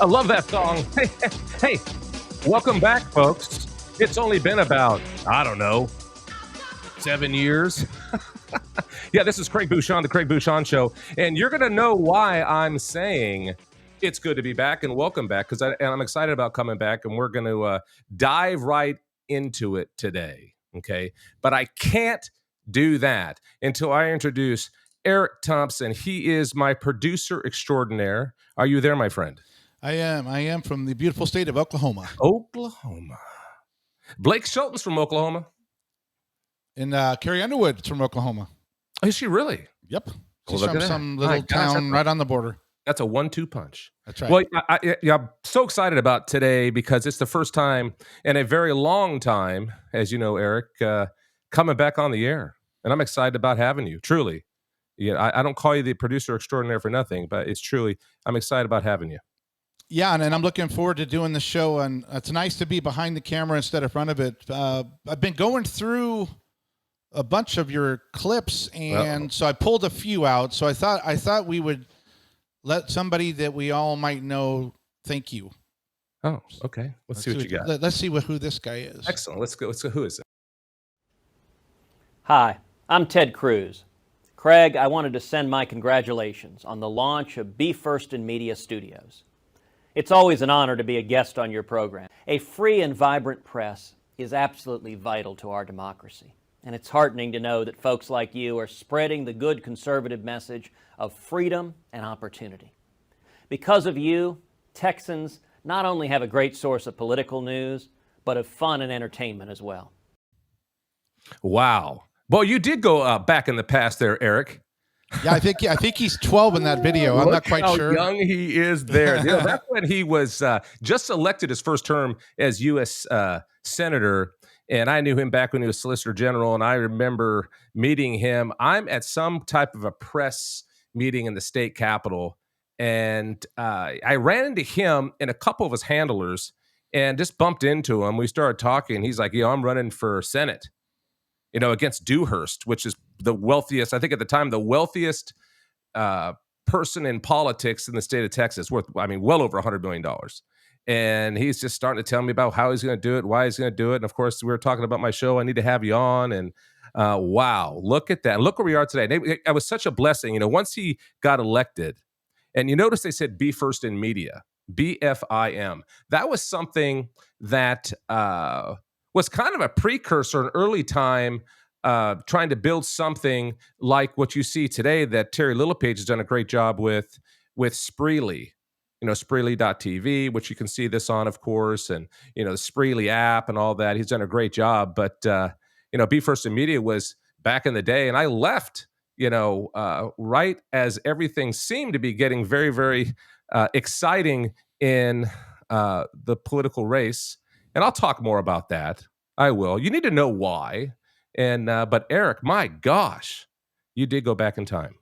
I love that song. Hey, welcome back, folks. It's only been about, I don't know, 7 years. Yeah, this is Craig Bushon, the Craig Bushon Show. And you're going to know why I'm saying it's good to be back and welcome back, because I'm excited about coming back, and we're going to dive right into it today, okay? But I can't do that until I introduce Eric Thompson. He is my producer extraordinaire. Are you there, my friend? I am from the beautiful state of Oklahoma. Oklahoma. Blake Shelton's from Oklahoma. And Carrie Underwood's from Oklahoma. Is she really? Yep. She's from some little town right on the border. That's a 1-2 punch. That's right. Well, I'm so excited about today because it's the first time in a very long time, as you know, Eric, coming back on the air. And I'm excited about having you, truly. Yeah, I don't call you the producer extraordinaire for nothing, but it's truly, I'm excited about having you. Yeah, and I'm looking forward to doing the show, and it's nice to be behind the camera instead of front of it. I've been going through a bunch of your clips, and so I pulled a few out. So I thought we would let somebody that we all might know thank you. Oh, okay. Let's see what you got. Let's see who this guy is. Excellent. Let's go. Who is it? Hi, I'm Ted Cruz. Craig, I wanted to send my congratulations on the launch of Be First in Media Studios. It's always an honor to be a guest on your program. A free and vibrant press is absolutely vital to our democracy. And it's heartening to know that folks like you are spreading the good conservative message of freedom and opportunity. Because of you, Texans not only have a great source of political news, but of fun and entertainment as well. Wow. Well, you did go back in the past there, Eric. Yeah, I think he's 12 in that video. I'm not quite sure how young he is there. That's when he was just elected his first term as U.S. Senator. And I knew him back when he was Solicitor General, and I remember meeting him. I'm at some type of a press meeting in the state capitol, and I ran into him and a couple of his handlers and just bumped into him. We started talking. He's like, I'm running for Senate, against Dewhurst, which is the wealthiest, I think at the time, the wealthiest person in politics in the state of Texas, worth, well over $100 million. And he's just starting to tell me about how he's going to do it, why he's going to do it. And of course, we were talking about my show. I need to have you on. And wow, look at that. And look where we are today. It was such a blessing. Once he got elected, and you notice they said Be First in Media, BFIM. That was something that was kind of a precursor, an early time, trying to build something like what you see today that Terry Littlepage has done a great job with Spreely. Spreely.tv, which you can see this on, of course, and, the Spreely app and all that. He's done a great job. But, Be First in Media was back in the day. And I left, right as everything seemed to be getting very, very exciting in the political race. And I'll talk more about that. I will. You need to know why. And but Eric, my gosh, you did go back in time.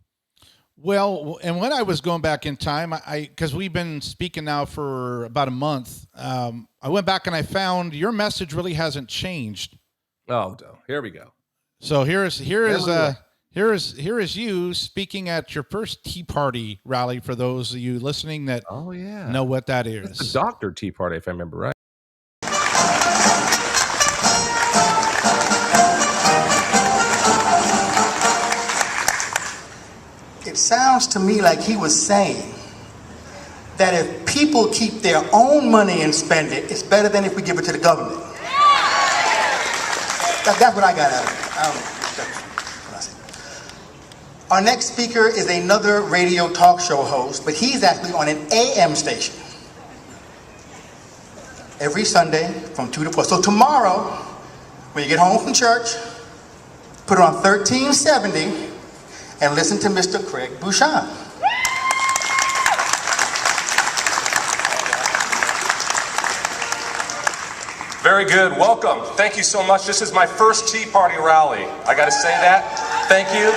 Well, and when I was going back in time, because we've been speaking now for about a month, I went back and I found your message really hasn't changed. Oh, here we go. So here is you speaking at your first Tea Party rally. For those of you listening that know what that is, it's a Dr. Tea Party, if I remember right. It sounds to me like he was saying that if people keep their own money and spend it, it's better than if we give it to the government. That's what I got out of it. That's what I said. Our next speaker is another radio talk show host, but he's actually on an AM station every Sunday from 2 to 4. So tomorrow, when you get home from church, put it on 1370 and listen to Mr. Craig Bushon. Very good. Welcome. Thank you so much. This is my first Tea Party rally. I got to say that. Thank you.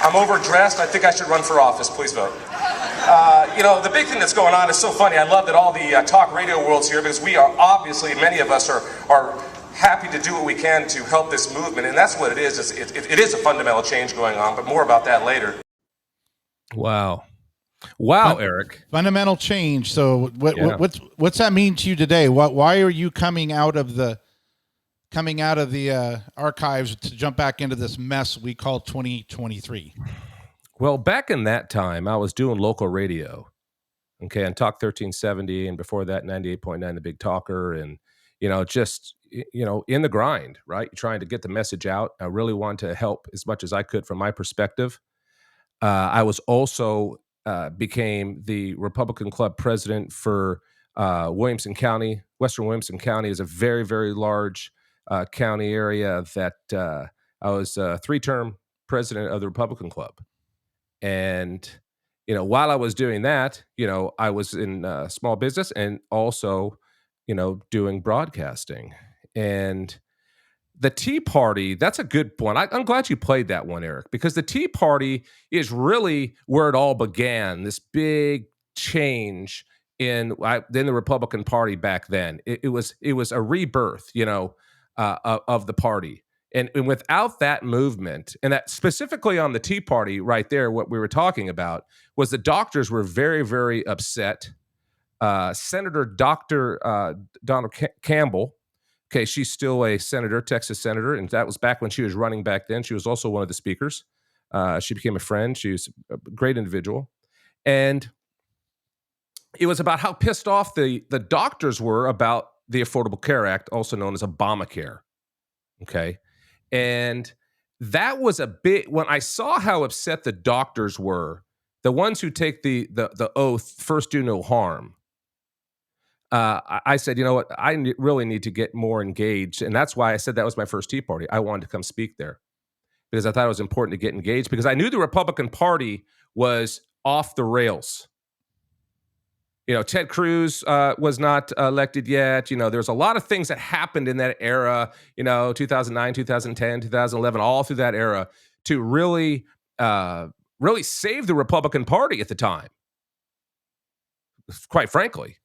I'm overdressed. I think I should run for office. Please vote. The big thing that's going on is so funny. I love that all the talk radio world's here, because we are obviously, many of us are happy to do what we can to help this movement, and that's what it is. It is a fundamental change going on, but more about that later. Wow. Wow, Eric. Fundamental change. So what's that mean to you today? Why are you coming out of the archives to jump back into this mess we call 2023? Well, back in that time, I was doing local radio, okay, on Talk 1370, and before that, 98.9, The Big Talker, and, just, in the grind, right? Trying to get the message out. I really wanted to help as much as I could from my perspective. I was also became the Republican Club president for Williamson County. Western Williamson County is a very, very large county area that I was a 3-term president of the Republican Club. And, while I was doing that, I was in small business and also, doing broadcasting. And the Tea Party, that's a good point. I'm glad you played that one, Eric, because the Tea Party is really where it all began, this big change in the Republican Party back then. It was a rebirth, of the party. And without that movement, and that specifically on the Tea Party right there, what we were talking about was the doctors were very, very upset. Senator Dr. Donald Campbell, okay, she's still a senator, Texas senator, and that was back when she was running back then. She was also one of the speakers. She became a friend. She was a great individual. And it was about how pissed off the doctors were about the Affordable Care Act, also known as Obamacare. Okay. And that was a bit, when I saw how upset the doctors were, the ones who take the oath, first do no harm. I said, you know what, I really need to get more engaged. And that's why I said that was my first Tea Party. I wanted to come speak there because I thought it was important to get engaged because I knew the Republican Party was off the rails. Ted Cruz was not elected yet. There's a lot of things that happened in that era, 2009, 2010, 2011, all through that era to really save the Republican Party at the time, quite frankly.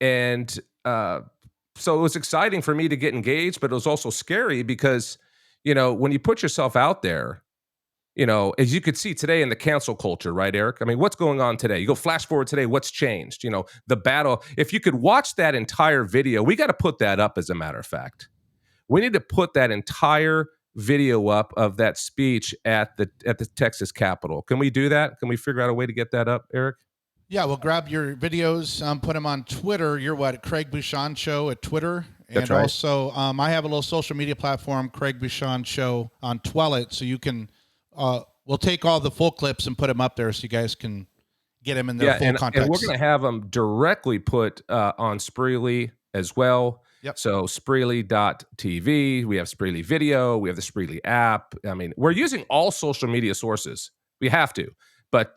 And so it was exciting for me to get engaged, but it was also scary because, when you put yourself out there, as you could see today in the cancel culture, right, Eric? I mean, what's going on today? You go flash forward today, what's changed? The battle. If you could watch that entire video, we got to put that up, as a matter of fact. We need to put that entire video up of that speech at the Texas Capitol. Can we do that? Can we figure out a way to get that up, Eric? Yeah, we'll grab your videos, put them on Twitter. You're what, Craig Bushon Show at Twitter? That's and right. Also, I have a little social media platform, Craig Bushon Show on Twellet, so you can... we'll take all the full clips and put them up there so you guys can get them in their full context. And we're going to have them directly put on Spreely as well. Yep. So Spreely.tv, we have Spreely Video, we have the Spreely app. I mean, we're using all social media sources. We have to. But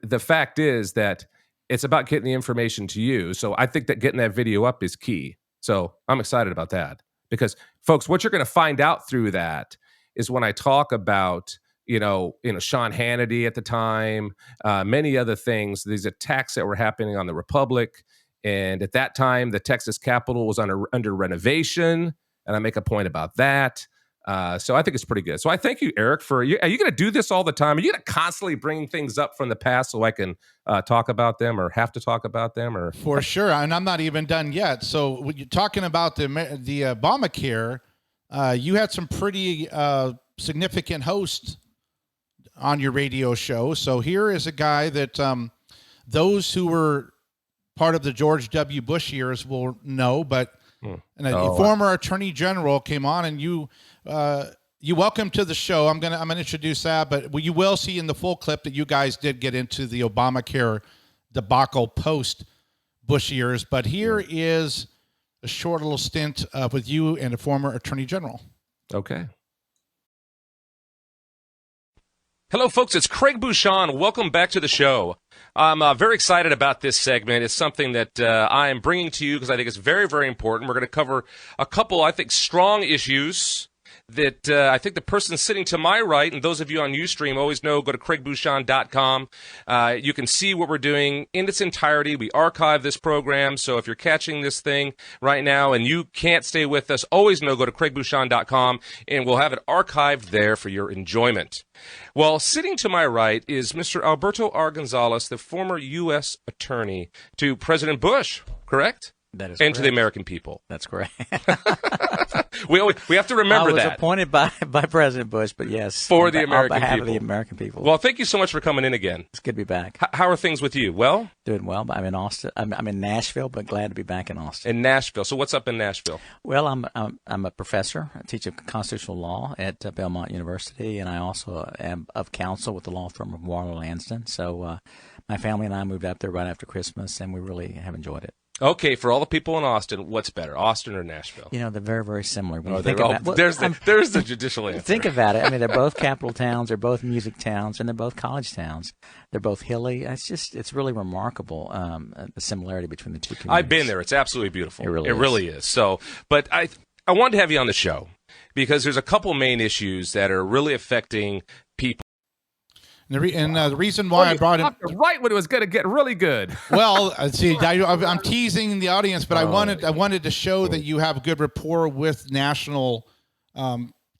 the fact is that it's about getting the information to you. So I think that getting that video up is key. So I'm excited about that because, folks, what you're going to find out through that is when I talk about Sean Hannity at the time, many other things, these attacks that were happening on the Republic. And at that time, the Texas Capitol was under renovation. And I make a point about that. So I think it's pretty good. So I thank you, Eric, are you going to do this all the time? Are you going to constantly bring things up from the past so I can talk about them or have to talk about them? Or For sure. And I'm not even done yet. So when you're talking about the Obamacare, you had some pretty significant hosts on your radio show. So here is a guy that those who were part of the George W. Bush years will know, but a former attorney general came on, and you welcome to the show. I'm gonna introduce that, but you will see in the full clip that you guys did get into the Obamacare debacle post Bush years. But here is a short little stint with you and a former attorney general. Okay. Hello, folks. It's Craig Bushon. Welcome back to the show. I'm very excited about this segment. It's something that I am bringing to you because I think it's very, very important. We're going to cover a couple, I think, strong issues that I think the person sitting to my right, and those of you on Ustream always know, go to craigbushon.com. You can see what we're doing in its entirety. We archive this program, so if you're catching this thing right now and you can't stay with us, always know, go to craigbushon.com, and we'll have it archived there for your enjoyment. Well, sitting to my right is Mr. Alberto R. Gonzalez, the former U.S. attorney to President Bush, correct? That is and correct. To the American people. That's correct. we have to remember that. I was appointed by President Bush, but yes. For the American on behalf people. of the American people. Well, thank you so much for coming in again. It's good to be back. How are things with you? Well? Doing well. I'm in Austin. I'm in Nashville, but glad to be back in Austin. In Nashville. So what's up in Nashville? Well, I'm a professor. I teach constitutional law at Belmont University, and I also am of counsel with the law firm of Warner Lansden. So my family and I moved up there right after Christmas, and we really have enjoyed it. Okay, for all the people in Austin, what's better, Austin or Nashville? You know, they're very, very similar. When you there's the judicial answer. Think about it. I mean, they're both capital towns, they're both music towns, and they're both college towns. They're both hilly. It's really remarkable, the similarity between the two communities. I've been there. It's absolutely beautiful. It really is. So, but I wanted to have you on the show because there's a couple main issues that are really affecting people. And the reason why I brought him right when it was going to get really good. Well, see, I'm teasing the audience, but I wanted to show that you have a good rapport with national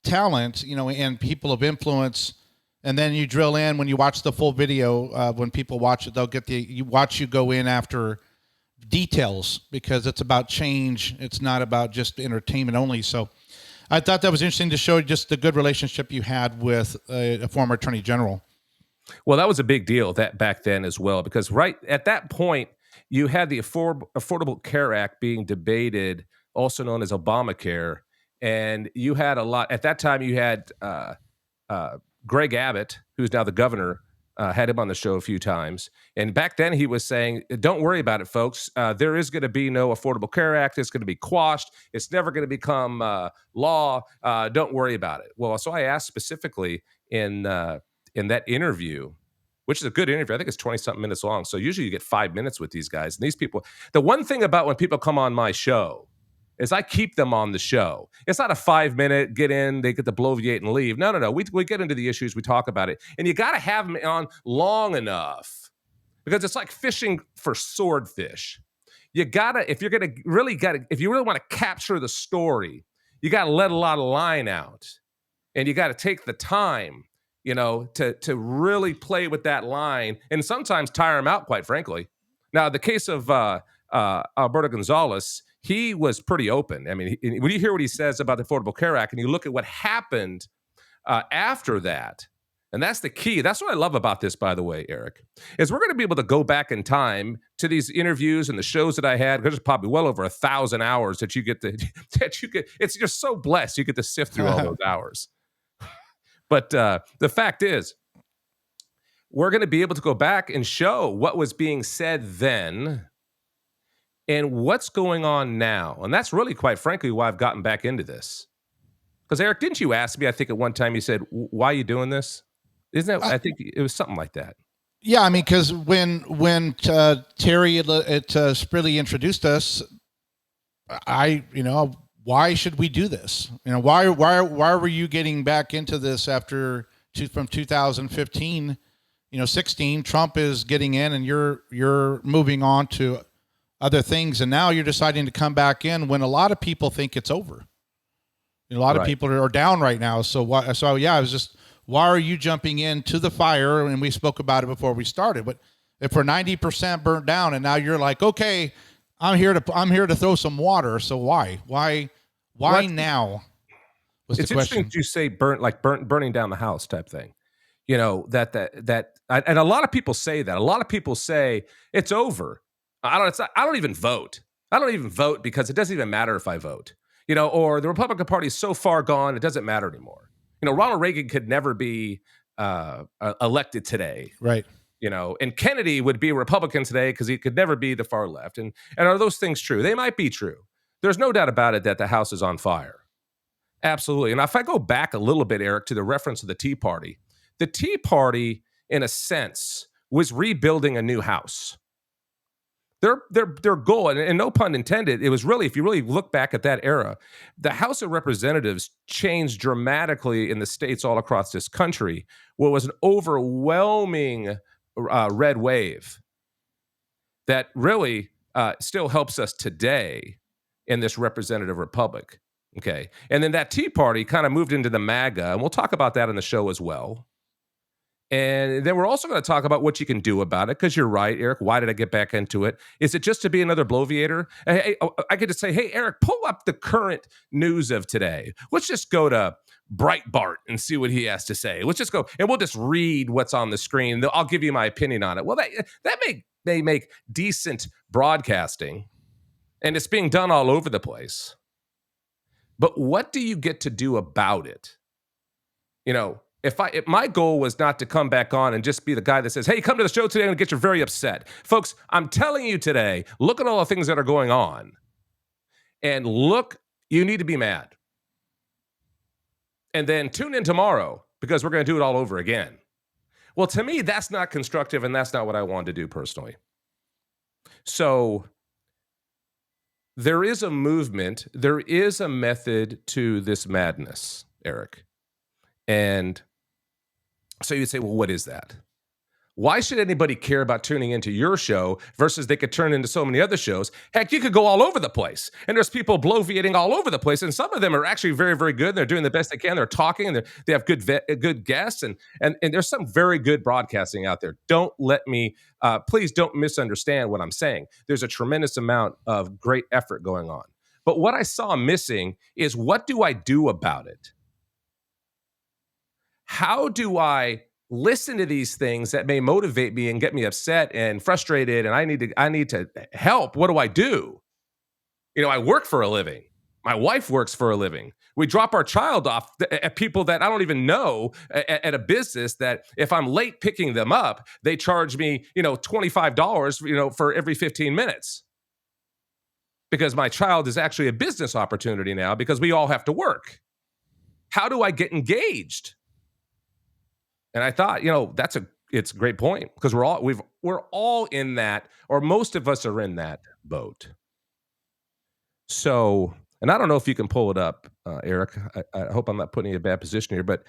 talent, and people of influence. And then you drill in when you watch the full video. When people watch it, they'll get you go in after details because it's about change. It's not about just entertainment only. So I thought that was interesting to show just the good relationship you had with a former attorney general. Well, that was a big deal back then as well, because right at that point, you had the Affordable Care Act being debated, also known as Obamacare, and you had a lot. At that time, you had Greg Abbott, who's now the governor, had him on the show a few times. And back then, he was saying, don't worry about it, folks. There is going to be no Affordable Care Act. It's going to be quashed. It's never going to become law. Don't worry about it. Well, so I asked specifically in that interview, which is a good interview. I think it's 20-something minutes long. So usually you get 5 minutes with these guys. And these people, the one thing about when people come on my show is I keep them on the show. It's not a 5-minute, get in, they get to bloviate and leave. No. We get into the issues, we talk about it. And you got to have them on long enough because it's like fishing for swordfish. You got to, if you really want to capture the story, you got to let a lot of line out. And you got to take the time to really play with that line and sometimes tire him out, quite frankly. Now, the case of Alberto Gonzalez, he was pretty open. I mean, when you hear what he says about the Affordable Care Act and you look at what happened after that, and that's the key. That's what I love about this, by the way, Eric, is we're going to be able to go back in time to these interviews and the shows that I had, because there's probably well over 1,000 hours that you get. It's just so blessed you get to sift through all those hours. But the fact is, we're going to be able to go back and show what was being said then and what's going on now. And that's really, quite frankly, why I've gotten back into this. Because, Eric, didn't you ask me, I think at one time you said, why are you doing this? Isn't that, I think it was something like that. Yeah, I mean, because when Terry Sprilly introduced us, why should we do this? Why were you getting back into this from 2015, 16? Trump is getting in, and you're moving on to other things, and now you're deciding to come back in when a lot of people think it's over. A lot of people are down right now. So I was just, why are you jumping into the fire? And we spoke about it before we started. But if we're 90% burnt down, and now you're like, okay, I'm here to throw some water. So why now? It's interesting that you say burning down the house type thing. That and a lot of people say that. A lot of people say it's over. I don't even vote. I don't even vote because it doesn't even matter if I vote. Or the Republican Party is so far gone, it doesn't matter anymore. Ronald Reagan could never be elected today. Right. And Kennedy would be a Republican today because he could never be the far left. And are those things true? They might be true. There's no doubt about it that the house is on fire. Absolutely. And if I go back a little bit, Eric, to the reference of the Tea Party, in a sense, was rebuilding a new house. Their goal, and no pun intended, it was really, if you really look back at that era, the House of Representatives changed dramatically in the states all across this country, where it was an overwhelming red wave that really still helps us today in this representative republic. Okay. And then that Tea Party kind of moved into the MAGA, and we'll talk about that in the show as well. And then we're also going to talk about what you can do about it, because you're right, Eric. Why did I get back into it? Is it just to be another bloviator? I get to say, hey, Eric, pull up the current news of today. Let's just go to Breitbart and see what he has to say. Let's just go, and we'll just read what's on the screen. I'll give you my opinion on it. Well, they make decent broadcasting, and it's being done all over the place. But what do you get to do about it? You know, if my goal was not to come back on and just be the guy that says, hey, come to the show today and get you very upset. Folks, I'm telling you today, look at all the things that are going on. And look, you need to be mad. And then tune in tomorrow, because we're going to do it all over again. Well, to me, that's not constructive, and that's not what I wanted to do personally. So there is a movement, there is a method to this madness, Eric. And so you'd say, well, what is that? Why should anybody care about tuning into your show versus they could turn into so many other shows? Heck, you could go all over the place. And there's people bloviating all over the place. And some of them are actually very, very good. And they're doing the best they can. They're talking, and they have good guests. And there's some very good broadcasting out there. Please don't misunderstand what I'm saying. There's a tremendous amount of great effort going on. But what I saw missing is, what do I do about it? How do I listen to these things that may motivate me and get me upset and frustrated, and I need to help? What do I do? You know, I work for a living. My wife works for a living. We drop our child off at people that I don't even know at a business that if I'm late picking them up, they charge me, $25, for every 15 minutes. Because my child is actually a business opportunity now, because we all have to work. How do I get engaged? And I thought, it's a great point, because we're all in that, or most of us are in that boat. So, and I don't know if you can pull it up, Eric. I hope I'm not putting you in a bad position here, but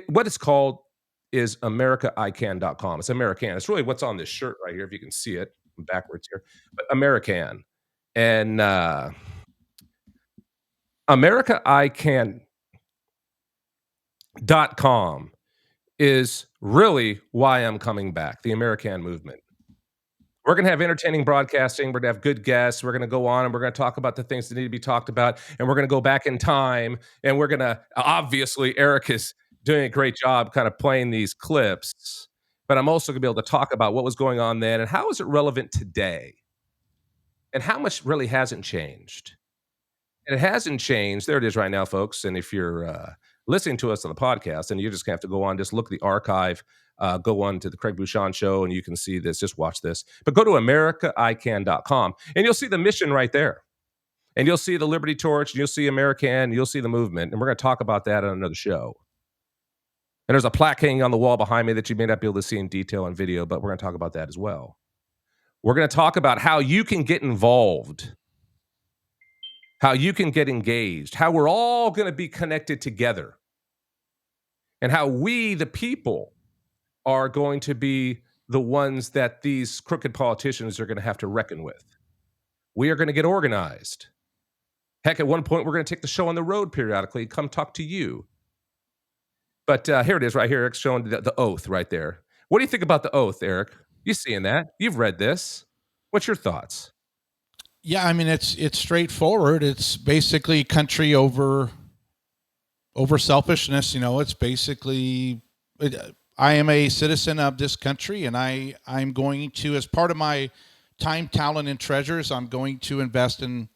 what it's called is AmericaICan.com. It's American. It's really what's on this shirt right here, if you can see it. I'm backwards here, but American. And AmericaICan.com is really why I'm coming back, the American movement. We're going to have entertaining broadcasting. We're going to have good guests. We're going to go on and we're going to talk about the things that need to be talked about. And we're going to go back in time. And we're going to, obviously, Eric is doing a great job kind of playing these clips. But I'm also going to be able to talk about what was going on then and how is it relevant today, and how much really hasn't changed. And it hasn't changed. There it is right now, folks. And if you're listening to us on the podcast, and you're just going to have to go on, just look at the archive, go on to the Craig Bushon Show, and you can see this. Just watch this. But go to AmericaICan.com, and you'll see the mission right there. And you'll see the Liberty Torch, and you'll see American, and you'll see the movement. And we're going to talk about that on another show. And there's a plaque hanging on the wall behind me that you may not be able to see in detail on video, but we're going to talk about that as well. We're going to talk about how you can get involved, how you can get engaged, how we're all going to be connected together, and how we, the people, are going to be the ones that these crooked politicians are going to have to reckon with. We are going to get organized. Heck, at one point, we're going to take the show on the road periodically and come talk to you. But here it is right here. Eric's showing the oath right there. What do you think about the oath, Eric? You seeing that? You've read this. What's your thoughts? Yeah, I mean, it's straightforward. It's basically country over selfishness. It's basically, I am a citizen of this country, and I'm going to, as part of my time, talent, and treasures, I'm going to invest in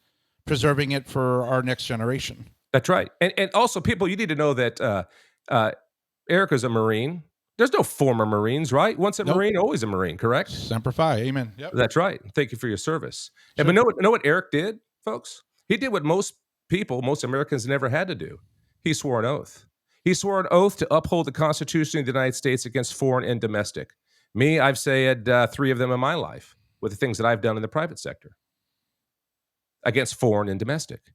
preserving it for our next generation. That's right. And also, people, you need to know that Eric is a Marine. There's no former Marines, right? Once a Marine, always a Marine, correct? Semper Fi, amen. Yep. That's right. Thank you for your service. Sure. And but know what Eric did, folks? He did what most Americans never had to do. He swore an oath. He swore an oath to uphold the Constitution of the United States against foreign and domestic. Me, I've said 3 of them in my life. with the things that I've done in the private sector against foreign and domestic,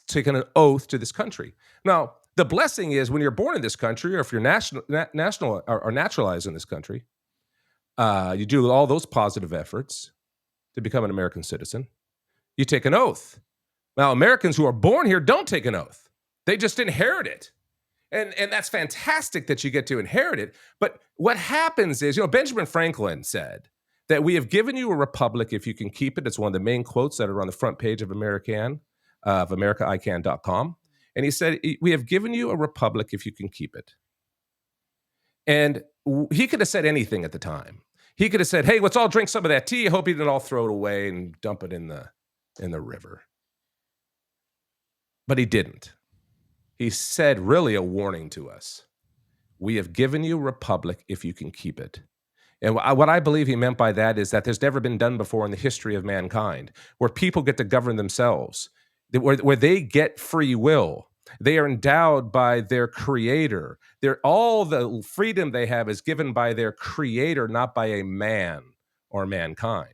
taking an oath to this country. Now, the blessing is when you're born in this country, or if you're national or naturalized in this country, you do all those positive efforts to become an American citizen. You take an oath. Now, Americans who are born here don't take an oath. They just inherit it. And that's fantastic that you get to inherit it. But what happens is, Benjamin Franklin said that we have given you a republic if you can keep it. It's one of the main quotes that are on the front page of AmericaICan.com. And he said, we have given you a republic if you can keep it. And he could have said anything at the time. He could have said, hey, let's all drink some of that tea. I hope you didn't all throw it away and dump it in the river. But he didn't. He said really a warning to us. We have given you a republic if you can keep it. And what I believe he meant by that is that there's never been done before in the history of mankind, where people get to govern themselves, where they get free will. They are endowed by their creator. All the freedom they have is given by their creator, not by a man or mankind.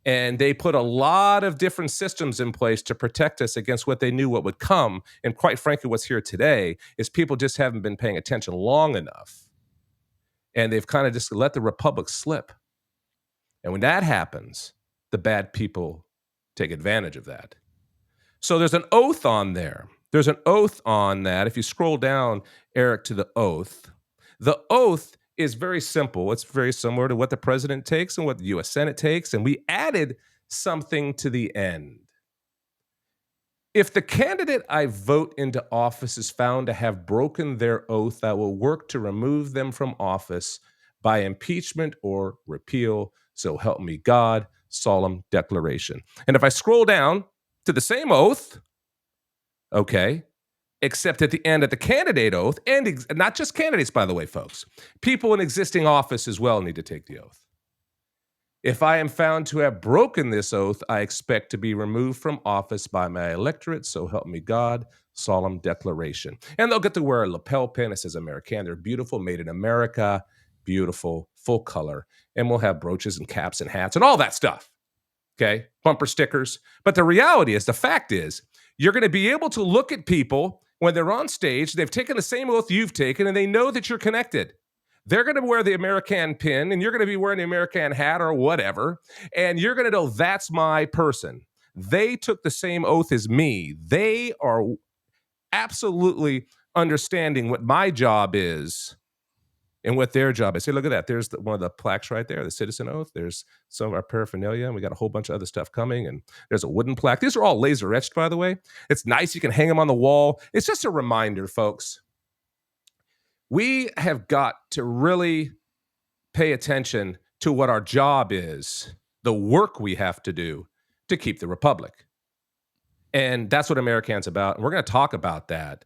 And they put a lot of different systems in place to protect us against what they knew what would come. And quite frankly, what's here today is people just haven't been paying attention long enough. And they've kind of just let the republic slip. And when that happens, the bad people take advantage of that. So there's an oath on there. There's an oath on that. If you scroll down, Eric, to the oath is very simple. It's very similar to what the president takes and what the U.S. Senate takes. And we added something to the end. If the candidate I vote into office is found to have broken their oath, I will work to remove them from office by impeachment or repeal. So help me God, solemn declaration. And if I scroll down to the same oath, okay, except at the end of the candidate oath, and not just candidates, by the way, folks, people in existing office as well need to take the oath. If I am found to have broken this oath, I expect to be removed from office by my electorate, so help me God, solemn declaration. And they'll get to wear a lapel pin that says American. They're beautiful, made in America, beautiful, full color. And we'll have brooches and caps and hats and all that stuff, okay? Bumper stickers. But the reality is, the fact is, you're going to be able to look at people when they're on stage, they've taken the same oath you've taken, and they know that you're connected. They're going to wear the American pin, and you're going to be wearing the American hat or whatever, and you're going to know that's my person. They took the same oath as me. They are absolutely understanding what my job is and what their job is. Hey, look at that. There's one of the plaques right there, the citizen oath. There's some of our paraphernalia, and we got a whole bunch of other stuff coming, and there's a wooden plaque. These are all laser etched, by the way. It's nice. You can hang them on the wall. It's just a reminder, folks. We have got to really pay attention to what our job is, the work we have to do to keep the republic. And that's what American's about. And we're going to talk about that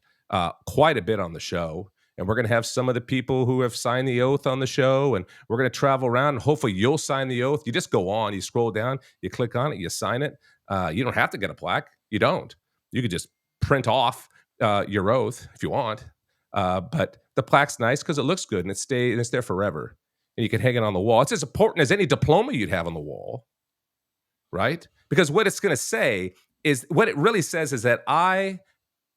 quite a bit on the show. And we're going to have some of the people who have signed the oath on the show. And we're going to travel around. And hopefully you'll sign the oath. You just go on, you scroll down, you click on it, you sign it. You don't have to get a plaque. You don't. You could just print off your oath if you want. But the plaque's nice because it looks good and it's there forever. And you can hang it on the wall. It's as important as any diploma you'd have on the wall, right? Because what it's going to say is, what it really says is that I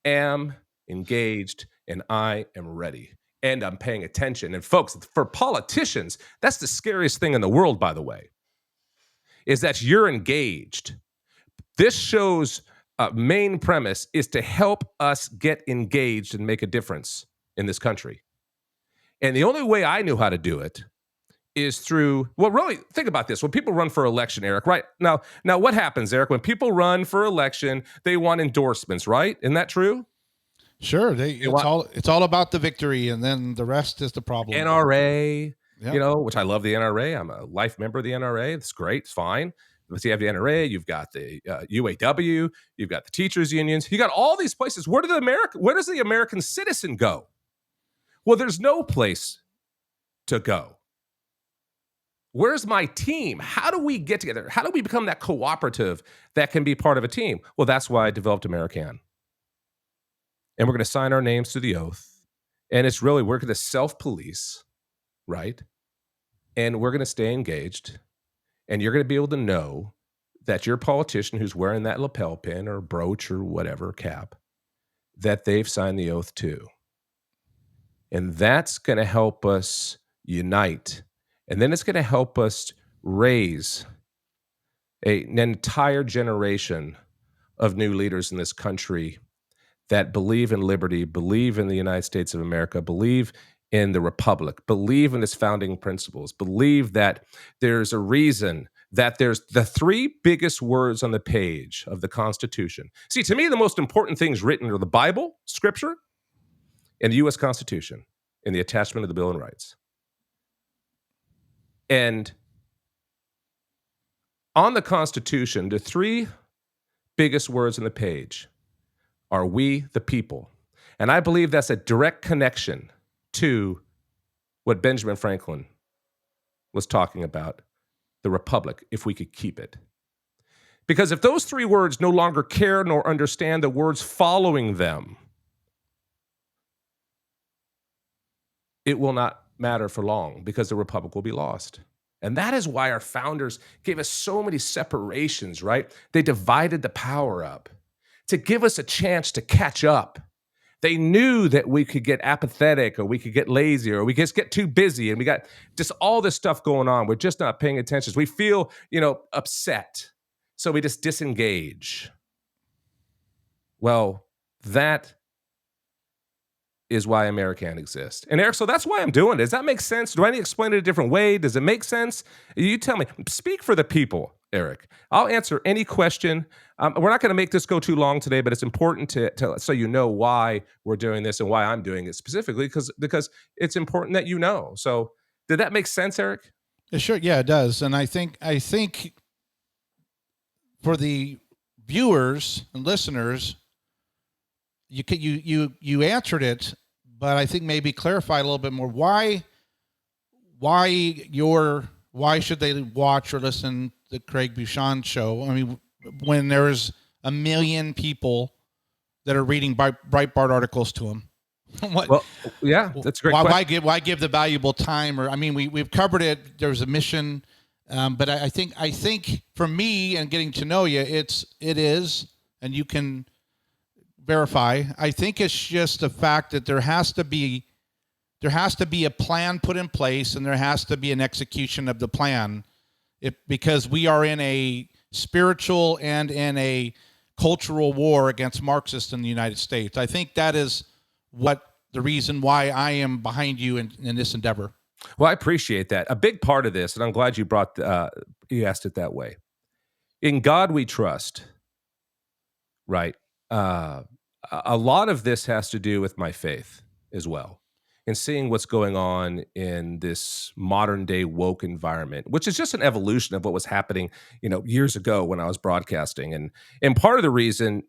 am engaged and I am ready and I'm paying attention. And folks, for politicians, that's the scariest thing in the world, by the way, is that you're engaged. This show's main premise is to help us get engaged and make a difference in this country. And the only way I knew how to do it is through, well, really, think about this. When people run for election, Eric, right? Now what happens, Eric? When people run for election, they want endorsements, right? Isn't that true? Sure. It's all about the victory, and then the rest is the problem. NRA, Yep. which I love the NRA. I'm a life member of the NRA. It's great. It's fine. But you have the NRA, you've got the UAW, you've got the teachers unions, you got all these places. Where does the American citizen go? Well, there's no place to go. Where's my team? How do we get together? How do we become that cooperative that can be part of a team? Well, that's why I developed American. And we're going to sign our names to the oath. And it's really, we're going to self-police, right? And we're going to stay engaged. And you're going to be able to know that your politician who's wearing that lapel pin or brooch or whatever cap, that they've signed the oath too. And that's going to help us unite. And then it's going to help us raise an entire generation of new leaders in this country that believe in liberty, believe in the United States of America, believe in the Republic, believe in its founding principles, believe that there's a reason that there's the three biggest words on the page of the Constitution. See, to me, the most important things written are the Bible, Scripture, and the U.S. Constitution, and the attachment of the Bill of Rights. And on the Constitution, the three biggest words on the page are "we the people." And I believe that's a direct connection to what Benjamin Franklin was talking about, the Republic, if we could keep it. Because if those three words no longer care nor understand the words following them, it will not matter for long, because the Republic will be lost. And that is why our founders gave us so many separations, right? They divided the power up to give us a chance to catch up. They knew that we could get apathetic, or we could get lazy, or we just get too busy, and we got just all this stuff going on. We're just not paying attention. We feel, upset. So we just disengage. Well, that is why American exists. And Eric, so that's why I'm doing it. Does that make sense? Do I need to explain it a different way? Does it make sense? You tell me. Speak for the people, Eric. I'll answer any question. We're not going to make this go too long today, but it's important to so you know why we're doing this and why I'm doing it specifically, because it's important that you know. So did that make sense, Eric? Sure. Yeah, it does. And I think for the viewers and listeners, you answered it, but I think maybe clarify a little bit more. Why should they watch or listen to the Craig Bushon show? I mean, when there's 1 million people that are reading Breitbart articles to them. Well, yeah, that's a great question. Why give the valuable time? Or, I mean, we've covered it. There's a mission, but I think for me and getting to know you, it is, and you can verify. I think it's just the fact that there has to be a plan put in place, and there has to be an execution of the plan. Because we are in a spiritual and in a cultural war against Marxists in the United States. I think that is the reason why I am behind you in this endeavor. Well, I appreciate that. A big part of this, and I'm glad you you asked it that way. In God we trust, right? A lot of this has to do with my faith as well, and seeing what's going on in this modern day woke environment, which is just an evolution of what was happening, years ago when I was broadcasting. And part of the reason,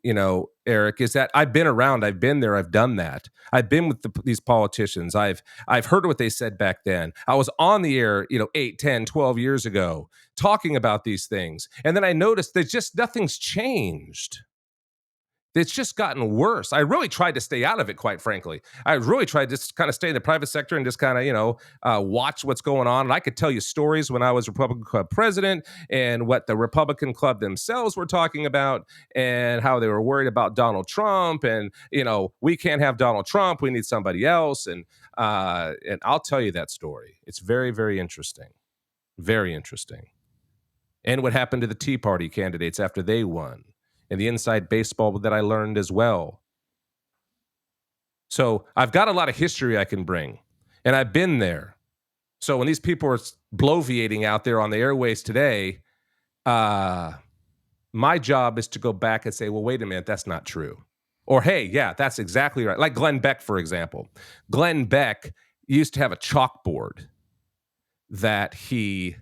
Eric, is that I've been around, I've been there, I've done that. I've been with these politicians. I've heard what they said back then. I was on the air, 8, 10, 12 years ago talking about these things. And then I noticed that just nothing's changed. It's just gotten worse. I really tried to stay out of it, quite frankly. I really tried to just kind of stay in the private sector and just kind of, watch what's going on. And I could tell you stories when I was Republican Club president and what the Republican Club themselves were talking about and how they were worried about Donald Trump. And, we can't have Donald Trump. We need somebody else. And I'll tell you that story. It's very, very interesting. Very interesting. And what happened to the Tea Party candidates after they won. And the inside baseball that I learned as well. So I've got a lot of history I can bring, and I've been there. So when these people are bloviating out there on the airways today, my job is to go back and say, well, wait a minute, that's not true. Or, hey, yeah, that's exactly right. Like Glenn Beck, for example. Glenn Beck used to have a chalkboard that he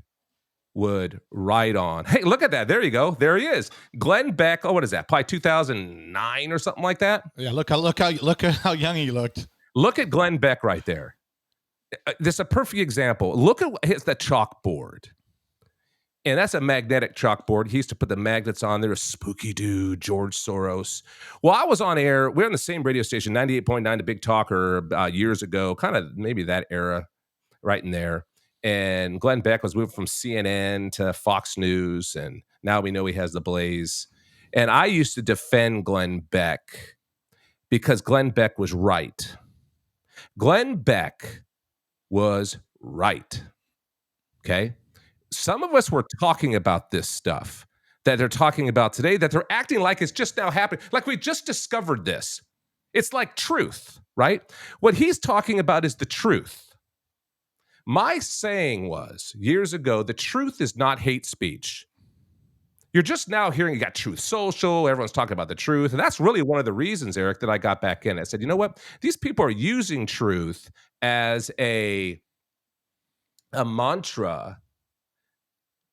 would write on. Hey, look at that. There you go. There he is. Glenn Beck. Oh, what is that? Probably 2009 or something like that. Yeah, look at how young he looked. Look at Glenn Beck right there. This is a perfect example. Look at the chalkboard. And that's a magnetic chalkboard. He used to put the magnets on there. A spooky dude, George Soros. Well, I was on air. We're on the same radio station, 98.9, The Big Talker, years ago, kind of maybe that era, right in there. And Glenn Beck was moved from CNN to Fox News, and now we know he has the Blaze. And I used to defend Glenn Beck because Glenn Beck was right. Glenn Beck was right. Okay. Some of us were talking about this stuff that they're talking about today, that they're acting like it's just now happening, like we just discovered this. It's like truth, right? What he's talking about is the truth. My saying was years ago, the truth is not hate speech. You're just now hearing you got Truth Social, everyone's talking about the truth. And that's really one of the reasons, Eric, that I got back in. I said, you know what? These people are using truth as a mantra,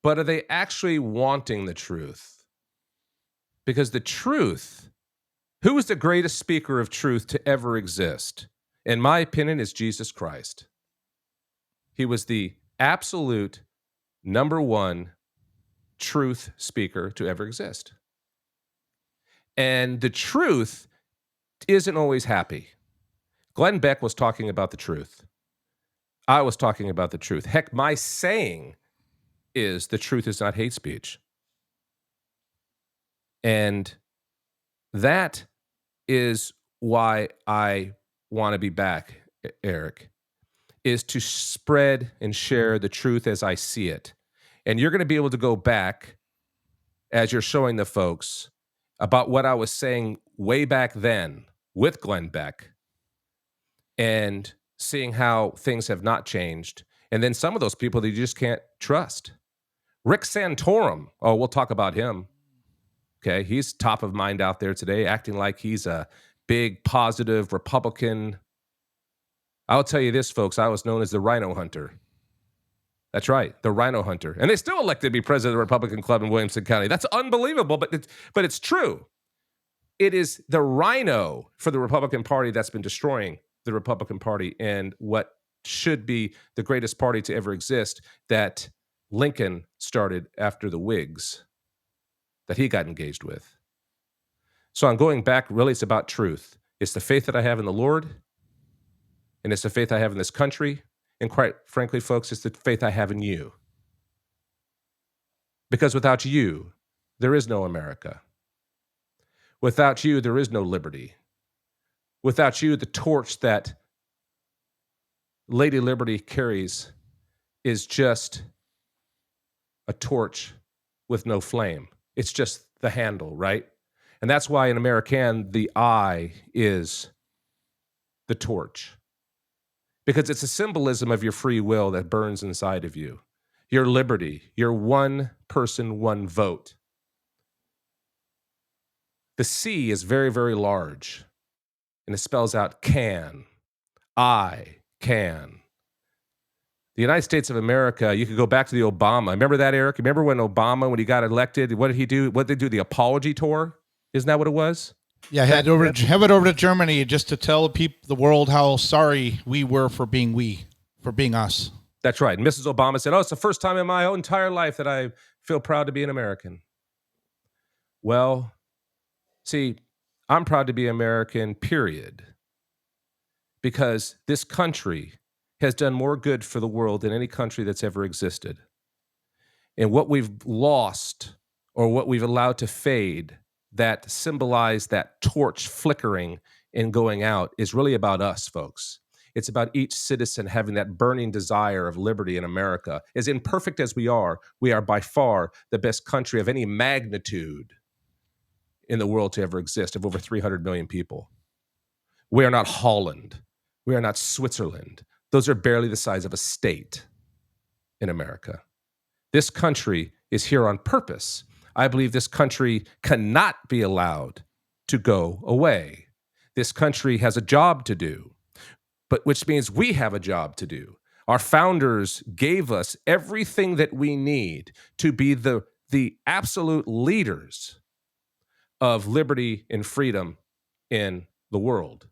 but are they actually wanting the truth? Because the truth, who is the greatest speaker of truth to ever exist? In my opinion, is Jesus Christ. He was the absolute number one truth speaker to ever exist. And the truth isn't always happy. Glenn Beck was talking about the truth. I was talking about the truth. Heck, my saying is the truth is not hate speech. And that is why I want to be back, Eric, is to spread and share the truth as I see it. And you're going to be able to go back as you're showing the folks about what I was saying way back then with Glenn Beck and seeing how things have not changed. And then some of those people that you just can't trust. Rick Santorum. Oh, we'll talk about him. Okay, he's top of mind out there today, acting like he's a big, positive Republican. I'll tell you this, folks. I was known as the Rhino Hunter. That's right, the Rhino Hunter. And they still elected me president of the Republican Club in Williamson County. That's unbelievable, but it's true. It is the rhino for the Republican Party that's been destroying the Republican Party and what should be the greatest party to ever exist that Lincoln started after the Whigs that he got engaged with. So I'm going back, really it's about truth. It's the faith that I have in the Lord, and it's the faith I have in this country, and quite frankly, folks, it's the faith I have in you. Because without you, there is no America. Without you, there is no liberty. Without you, the torch that Lady Liberty carries is just a torch with no flame. It's just the handle, right? And that's why in American, the eye is the torch. Because it's a symbolism of your free will that burns inside of you. Your liberty, your one person, one vote. The C is very, very large. And it spells out can. I can. The United States of America, you could go back to the Obama. Remember that, Eric? Remember when Obama, when he got elected, what did he do? What did they do? The apology tour? Isn't that what it was? Yeah, head over to Germany just to tell the world how sorry we were for being us. That's right. And Mrs. Obama said, it's the first time in my entire life that I feel proud to be an American. Well, see, I'm proud to be American, period. Because this country has done more good for the world than any country that's ever existed. And what we've lost or what we've allowed to fade that symbolize that torch flickering and going out is really about us, folks. It's about each citizen having that burning desire of liberty in America. As imperfect as we are by far the best country of any magnitude in the world to ever exist, of over 300 million people. We are not Holland. We are not Switzerland. Those are barely the size of a state in America. This country is here on purpose. I believe this country cannot be allowed to go away. This country has a job to do, but which means we have a job to do. Our founders gave us everything that we need to be the absolute leaders of liberty and freedom in the world.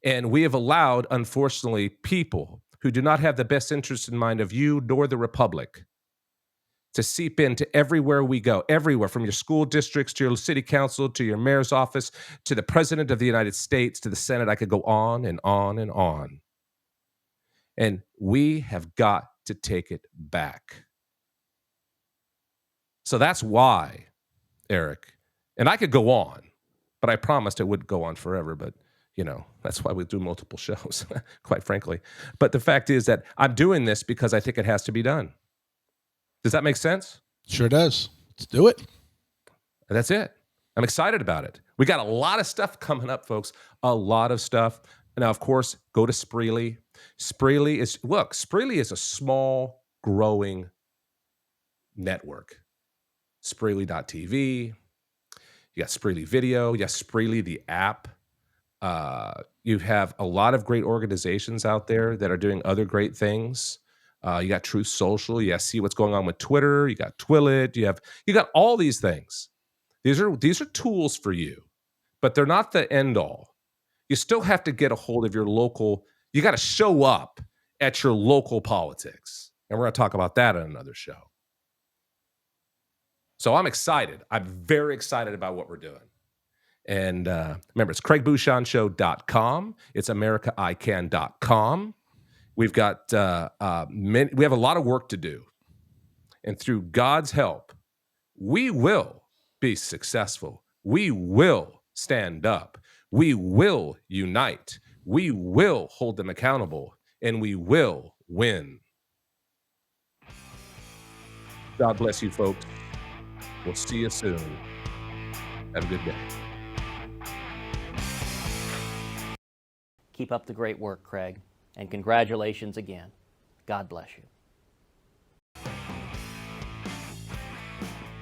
And we have allowed, unfortunately, people who do not have the best interest in mind of you nor the Republic to seep into everywhere we go, everywhere, from your school districts to your city council, to your mayor's office, to the president of the United States, to the Senate. I could go on and on and on. And we have got to take it back. So that's why, Eric, and I could go on, but I promised it wouldn't go on forever. But, that's why we do multiple shows, quite frankly. But the fact is that I'm doing this because I think it has to be done. Does that make sense? Sure does. Let's do it. That's it. I'm excited about it. We got a lot of stuff coming up, folks. A lot of stuff. Now, of course, go to Spreely. Spreely is a small, growing network. Spreely.tv. You got Spreely Video. You got Spreely, the app. You have a lot of great organizations out there that are doing other great things. You got Truth Social. You see what's going on with Twitter. You got Twillet. You got all these things. These are tools for you, but they're not the end all. You still have to get a hold of your local. You got to show up at your local politics, and we're going to talk about that in another show. So I'm excited. I'm very excited about what we're doing. And remember, it's CraigBushonShow.com. It's AmericaICan.com. We've got we have a lot of work to do, and through God's help, we will be successful. We will stand up. We will unite. We will hold them accountable, and we will win. God bless you, folks. We'll see you soon. Have a good day. Keep up the great work, Craig, and congratulations again. God bless you.